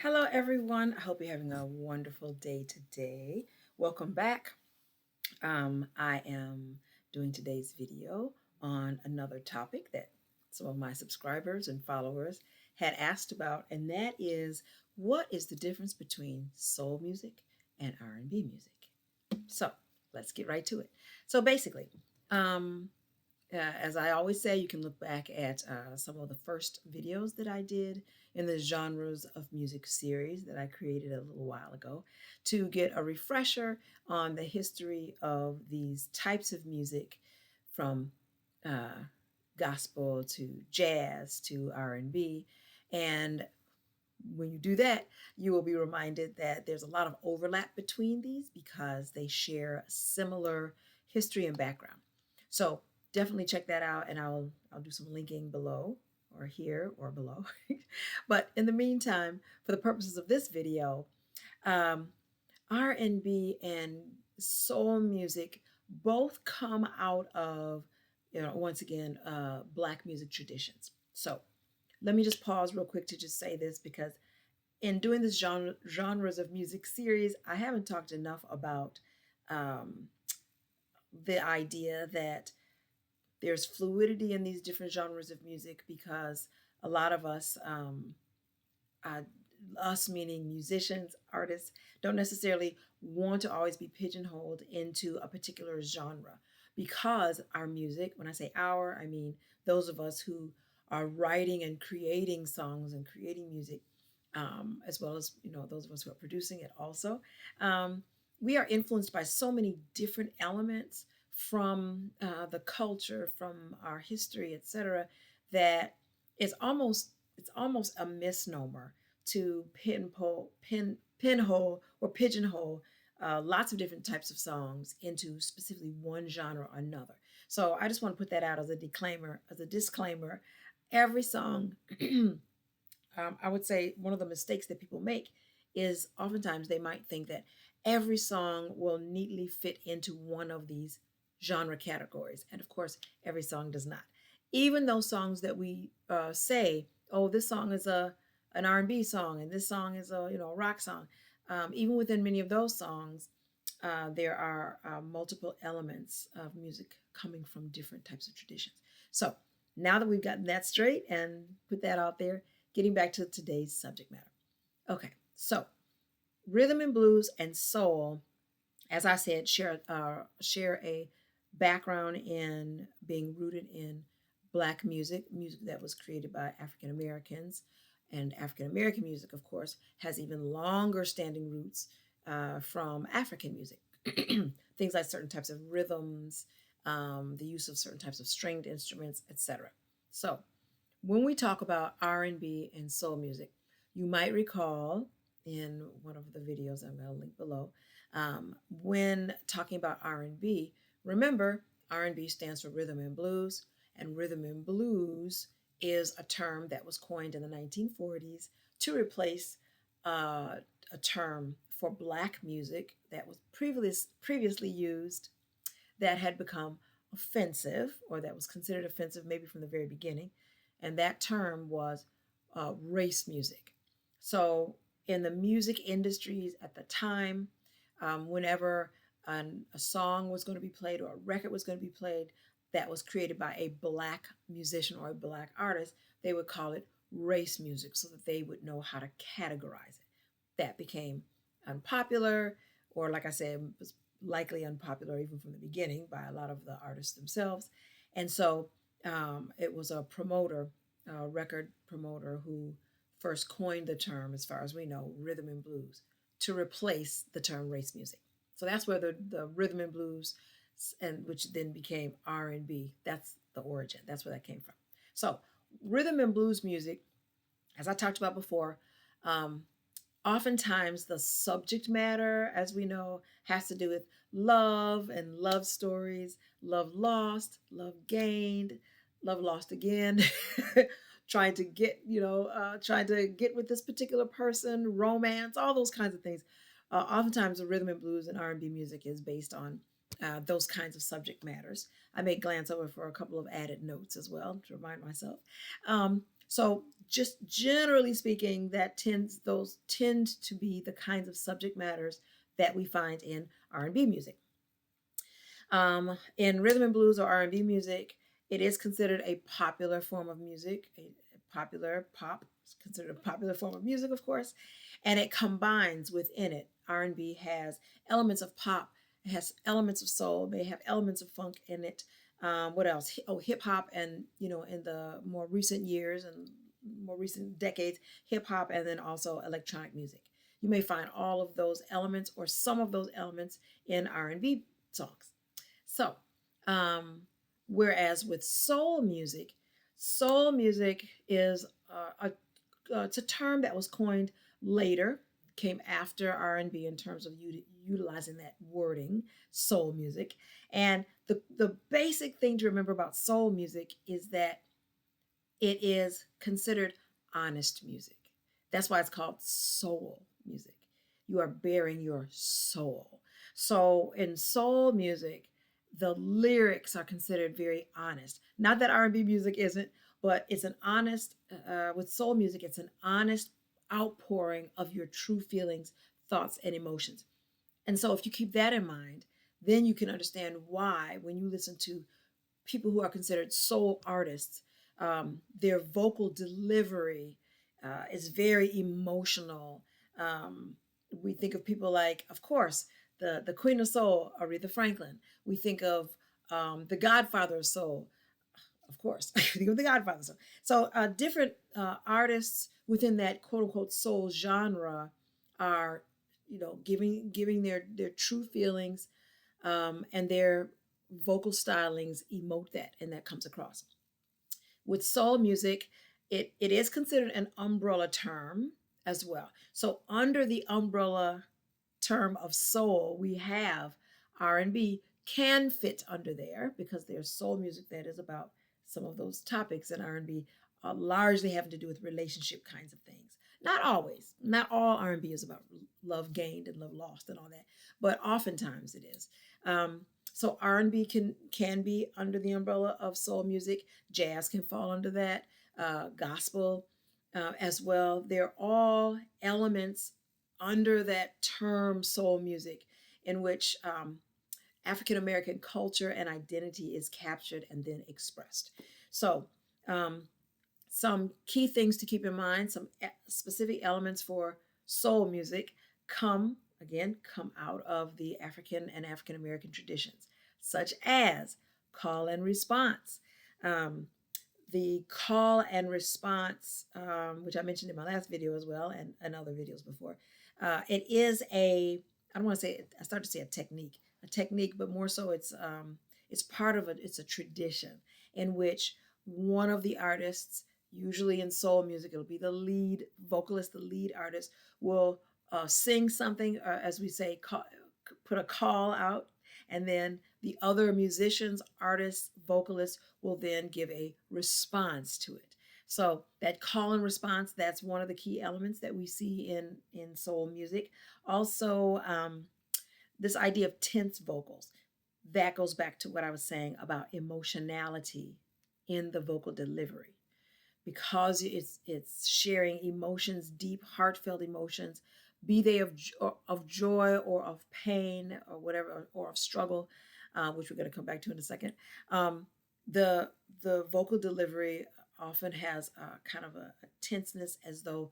Hello, everyone. I hope you're having a wonderful day today. Welcome back. I am doing today's video on another topic that some of my subscribers and followers had asked about, and that is what is the difference between soul music and R&B music? So let's get right to it. So basically, um, as I always say, you can look back at some of the first videos that I did in the genres of music series that I created a little while ago to get a refresher on the history of these types of music from uh, gospel to jazz to R&B. And when you do that, you will be reminded that there's a lot of overlap between these because they share a similar history and background. So definitely check that out, and I'll do some linking below or here or below. But in the meantime, for the purposes of this video, um, R&B and soul music both come out of, once again, Black music traditions. So let me just pause real quick to just say this because in doing this genres of music series, I haven't talked enough about um, the idea that there's fluidity in these different genres of music because a lot of us, uh, us meaning musicians, artists, don't necessarily want to always be pigeonholed into a particular genre because our music, when I say our, I mean those of us who are writing and creating songs and creating music, as well as those of us who are producing it also. Um, we are influenced by so many different elements from the culture, from our history, etc., that it's almost a misnomer to pinhole or pigeonhole lots of different types of songs into specifically one genre or another. So I just want to put that out as a disclaimer. Every song, I would say one of the mistakes that people make is oftentimes they might think that every song will neatly fit into one of these genre categories. And of course, every song does not. Even those songs that we say, oh, this song is an R&B song and this song is a rock song. Even within many of those songs, there are multiple elements of music coming from different types of traditions. So now that we've gotten that straight and put that out there, getting back to today's subject matter. Okay, so rhythm and blues and soul, as I said, share a background in being rooted in Black music that was created by African Americans. And African American music, of course, has even longer standing roots from African music. Things like certain types of rhythms, the use of certain types of stringed instruments, etc. So when we talk about R&B and soul music, you might recall in one of the videos I'm going to link below, when talking about R&B, remember R&B stands for rhythm and blues, and rhythm and blues is a term that was coined in the 1940s to replace a term for Black music that was previously used that had become offensive or that was considered offensive maybe from the very beginning. And that term was race music. So, in the music industries at the time, whenever a song was going to be played or a record was going to be played that was created by a Black musician or a Black artist, they would call it race music so that they would know how to categorize it. That became unpopular, or like I said, was likely unpopular even from the beginning by a lot of the artists themselves. And so it was a record promoter, who first coined the term, as far as we know, rhythm and blues, to replace the term race music. So that's where the rhythm and blues, and which then became R&B. That's the origin. That's where that came from. So rhythm and blues music, as I talked about before, um, oftentimes the subject matter, as we know, has to do with love and love stories, love lost, love gained, love lost again, trying to get with this particular person, romance, all those kinds of things. Oftentimes the rhythm and blues and R&B music is based on those kinds of subject matters. I may glance over for a couple of added notes as well to remind myself. So just generally speaking, those tend to be the kinds of subject matters that we find in R&B music. In rhythm and blues or R&B music, it is considered a popular form of music, a popular pop. It's considered a popular form of music, of course, and it combines within it. R&B has elements of pop, it has elements of soul, may have elements of funk in it. What else? Oh, hip hop, and in the more recent years and more recent decades, hip hop, and then also electronic music. You may find all of those elements or some of those elements in R&B songs. So, um, whereas with soul music is it's a term that was coined later, came after R&B in terms of utilizing that wording, soul music. And the basic thing to remember about soul music is that it is considered honest music. That's why it's called soul music. You are bearing your soul. So in soul music, the lyrics are considered very honest. Not that R&B music isn't, but it's an honest, with soul music, it's an honest outpouring of your true feelings, thoughts, and emotions. And so if you keep that in mind, then you can understand why when you listen to people who are considered soul artists, their vocal delivery is very emotional. We think of people like, of course, the Queen of Soul, Aretha Franklin. We think of the Godfather of Soul, of course. Think of the Godfather. So different artists within that quote unquote soul genre are, giving their true feelings, and their vocal stylings emote that, and that comes across. With soul music, it is considered an umbrella term as well. So under the umbrella term of soul, we have R&B can fit under there because there's soul music that is about some of those topics in R&B, largely having to do with relationship kinds of things. Not always. Not all R&B is about love gained and love lost and all that, but oftentimes it is. So R&B can be under the umbrella of soul music. Jazz can fall under that. Gospel as well. They're all elements under that term soul music, in which African American culture and identity is captured and then expressed. So, some key things to keep in mind, some specific elements for soul music come out of the African and African American traditions, such as call and response. The call and response, which I mentioned in my last video as well, and other videos before. It is I don't want to say, I started to say a technique, but more so it's part of it's a tradition in which one of the artists, usually in soul music, it'll be the lead vocalist, the lead artist, will sing something, as we say, put a call out, and then the other musicians, artists, vocalists will then give a response to it. So that call and response, that's one of the key elements that we see in soul music. Also, this idea of tense vocals, that goes back to what I was saying about emotionality in the vocal delivery, because it's sharing emotions, deep, heartfelt emotions, be they of joy or of pain or whatever, or of struggle, which we're going to come back to in a second. The vocal delivery often has kind of a tenseness, as though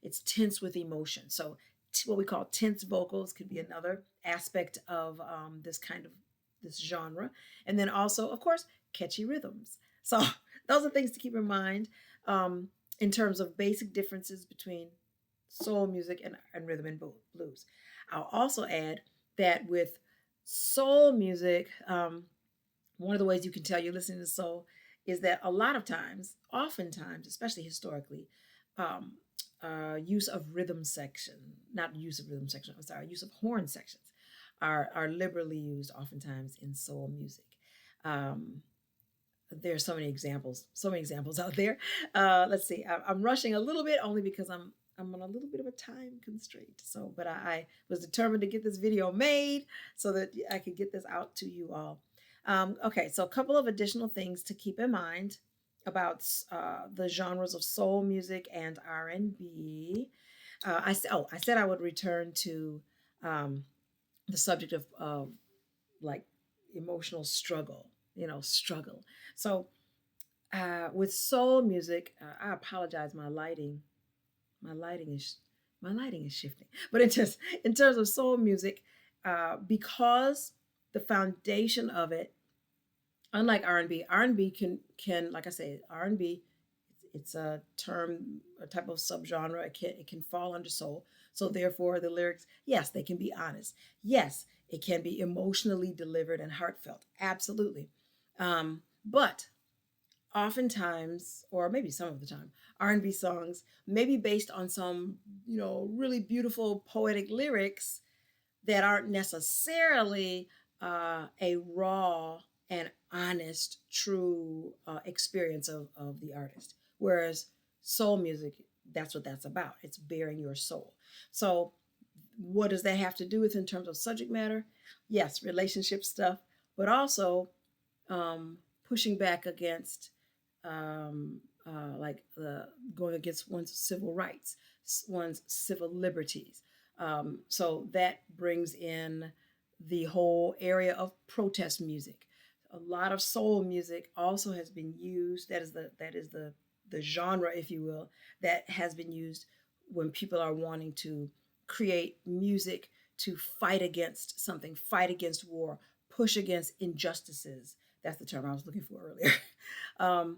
it's tense with emotion. So what we call tense vocals could be another aspect of this genre. And then also, of course, catchy rhythms. So those are things to keep in mind in terms of basic differences between soul music and rhythm and blues. I'll also add that with soul music, one of the ways you can tell you're listening to soul is that a lot of times, oftentimes, especially historically, use of rhythm section, not use of rhythm section, I'm sorry, use of horn sections are liberally used oftentimes in soul music. There's so many examples out there. Let's see. I'm rushing a little bit only because I'm on a little bit of a time constraint. So, but I was determined to get this video made so that I could get this out to you all. Okay, so a couple of additional things to keep in mind about the genres of soul music and R&B. I said I would return to um, the subject of like emotional struggle, struggle. So with soul music, I apologize. My lighting is my lighting is shifting. But in terms of soul music, because the foundation of it, unlike R&B, R&B can like I say, R&B, it's a term, a type of subgenre. It can fall under soul. So therefore, the lyrics, yes, they can be honest. Yes, it can be emotionally delivered and heartfelt. Absolutely. But oftentimes, or maybe some of the time, R&B songs may be based on some, really beautiful poetic lyrics that aren't necessarily a raw and honest, true experience of the artist. Whereas soul music, that's what that's about. It's bearing your soul. So, what does that have to do with in terms of subject matter? Yes, relationship stuff, but also pushing back against like going against one's civil rights, one's civil liberties. So that brings in the whole area of protest music. A lot of soul music also has been used. That is the genre, if you will, that has been used when people are wanting to create music to fight against something, fight against war, push against injustices. That's the term I was looking for earlier. um,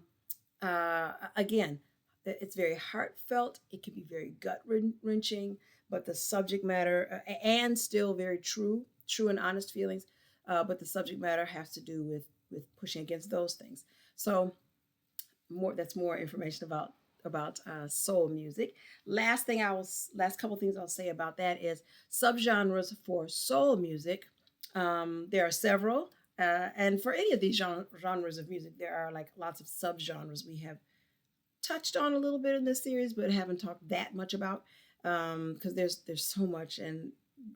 Again, it's very heartfelt. It can be very gut wrenching, but the subject matter, and still very true and honest feelings. But the subject matter has to do with pushing against those things. So that's more information about soul music. Last couple things I'll say about that is subgenres for soul music. There are several, and for any of these genres of music, there are like lots of subgenres. We have touched on a little bit in this series, but haven't talked that much about because there's so much, and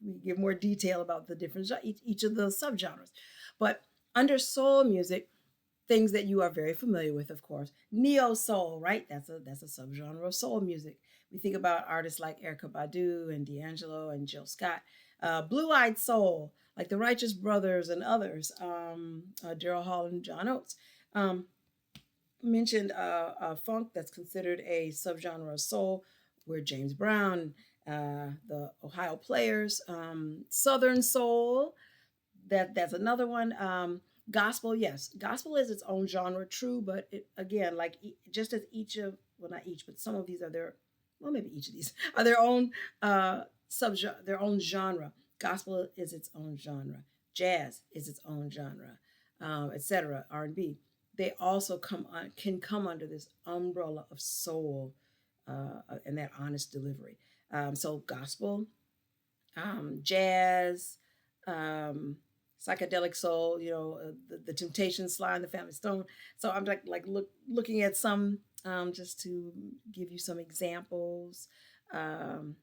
we give more detail about the different each of the subgenres. But under soul music, things that you are very familiar with, of course, neo soul, right? That's a subgenre of soul music. We think about artists like Erykah Badu and D'Angelo and Jill Scott, Blue Eyed Soul, like the Righteous Brothers and others, Daryl Hall and John Oates. Mentioned funk, that's considered a subgenre of soul, where James Brown, the Ohio Players, Southern Soul, that's another one. Gospel, yes, gospel is its own genre, true, but it again, like just as each of, well, not each, but some of these are their, well, maybe each of these are their own their own genre. Gospel is its own genre. Jazz is its own genre, etc. R&B. They also can come under this umbrella of soul and that honest delivery. So gospel, jazz, um, psychedelic soul, the Temptations, Sly and the Family Stone. So I'm looking at some just to give you some examples. Um,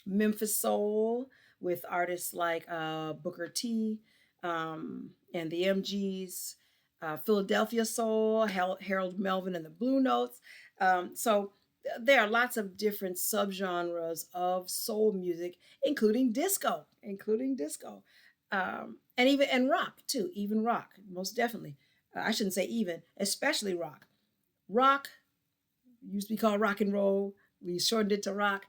Memphis soul with artists like Booker T and the MGs. Philadelphia soul, Harold Melvin and the Blue Notes. So there are lots of different subgenres of soul music, including disco, and rock too, even rock, most definitely. I shouldn't say even, especially rock. Rock used to be called rock and roll. We shortened it to rock.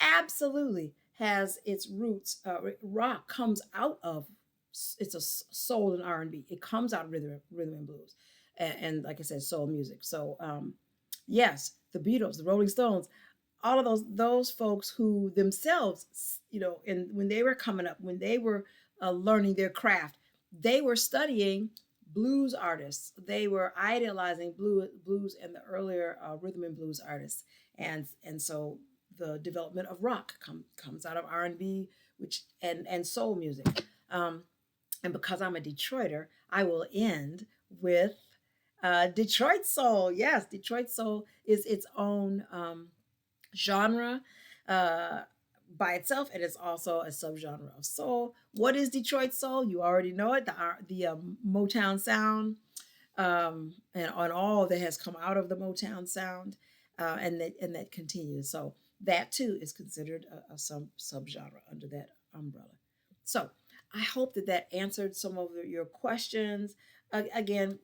Absolutely has its roots. Rock comes out of it's a soul and R&B. It comes out of rhythm and blues, and like I said, soul music. So yes, the Beatles, the Rolling Stones, all of those folks who themselves, and when they were coming up, when they were learning their craft, they were studying blues artists. They were idolizing blues and the earlier rhythm and blues artists, and so the development of rock comes out of R&B, which and soul music. And because I'm a Detroiter, I will end with Detroit soul. Yes, Detroit soul is its own genre by itself, and it's also a subgenre of soul. What is Detroit soul? You already know it. The Motown sound, and on all that has come out of the Motown sound, and that continues. So that too is considered a subgenre under that umbrella. So I hope that that answered some of your questions. Again,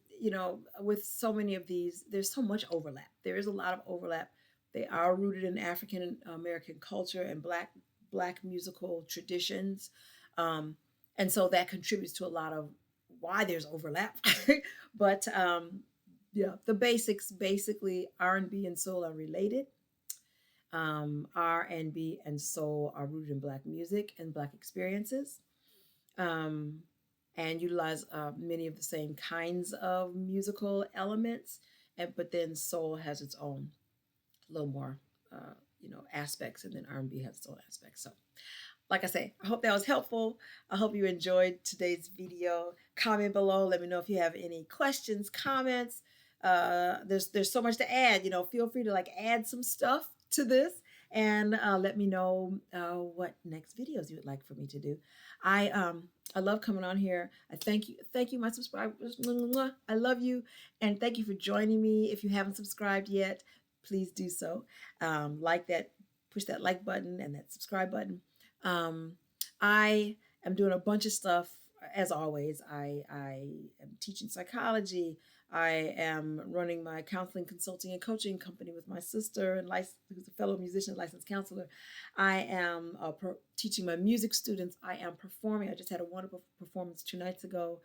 with so many of these, there's so much overlap. There is a lot of overlap. They are rooted in African American culture and black musical traditions, and so that contributes to a lot of why there's overlap. But yeah, the basics, basically R&B and soul are related. R&B and soul are rooted in black music and black experiences, um, and utilize many of the same kinds of musical elements. But then soul has its own little more, aspects, and then R&B has its own aspects. So like I say, I hope that was helpful. I hope you enjoyed today's video. Comment below. Let me know if you have any questions, comments. There's so much to add. Feel free to add some stuff to this, and let me know what next videos you would like for me to do. I love coming on here. I thank you, my subscribers. I love you, and thank you for joining me. If you haven't subscribed yet, please do so. Like that, push that like button and that subscribe button. I am doing a bunch of stuff. As always, I am teaching psychology. I am running my counseling, consulting, and coaching company with my sister, and who's a fellow musician, licensed counselor. I am teaching my music students. I am performing. I just had a wonderful performance 2 nights ago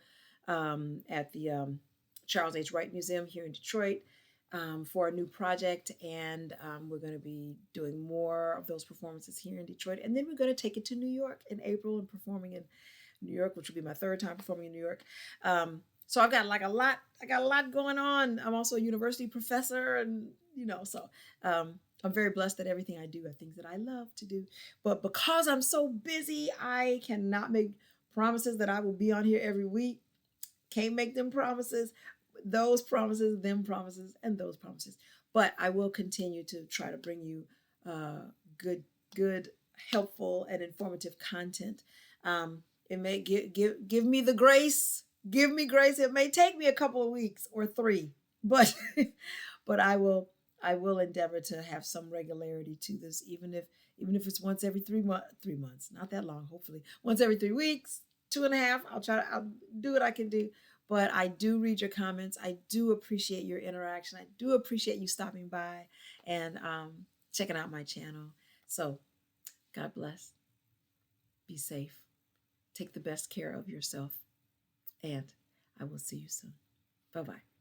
at the Charles H. Wright Museum here in Detroit. For a new project, and we're going to be doing more of those performances here in Detroit, and then we're going to take it to New York in April and performing in New York, which will be my 3rd time performing in New York. So I've got a lot. I got a lot going on. I'm also a university professor, and so I'm very blessed that everything I do are things that I love to do. But because I'm so busy, I cannot make promises that I will be on here every week. Can't make them promises. Those promises, them promises, and those promises. But I will continue to try to bring you good, helpful, and informative content. It may give me the grace. Give me grace. It may take me a couple of weeks or 3, but but I will endeavor to have some regularity to this, even if it's once every 3 months, not that long. Hopefully, once every 3 weeks, 2.5. I'll do what I can do. But I do read your comments. I do appreciate your interaction. I do appreciate you stopping by and checking out my channel. So God bless. Be safe. Take the best care of yourself. And I will see you soon. Bye-bye.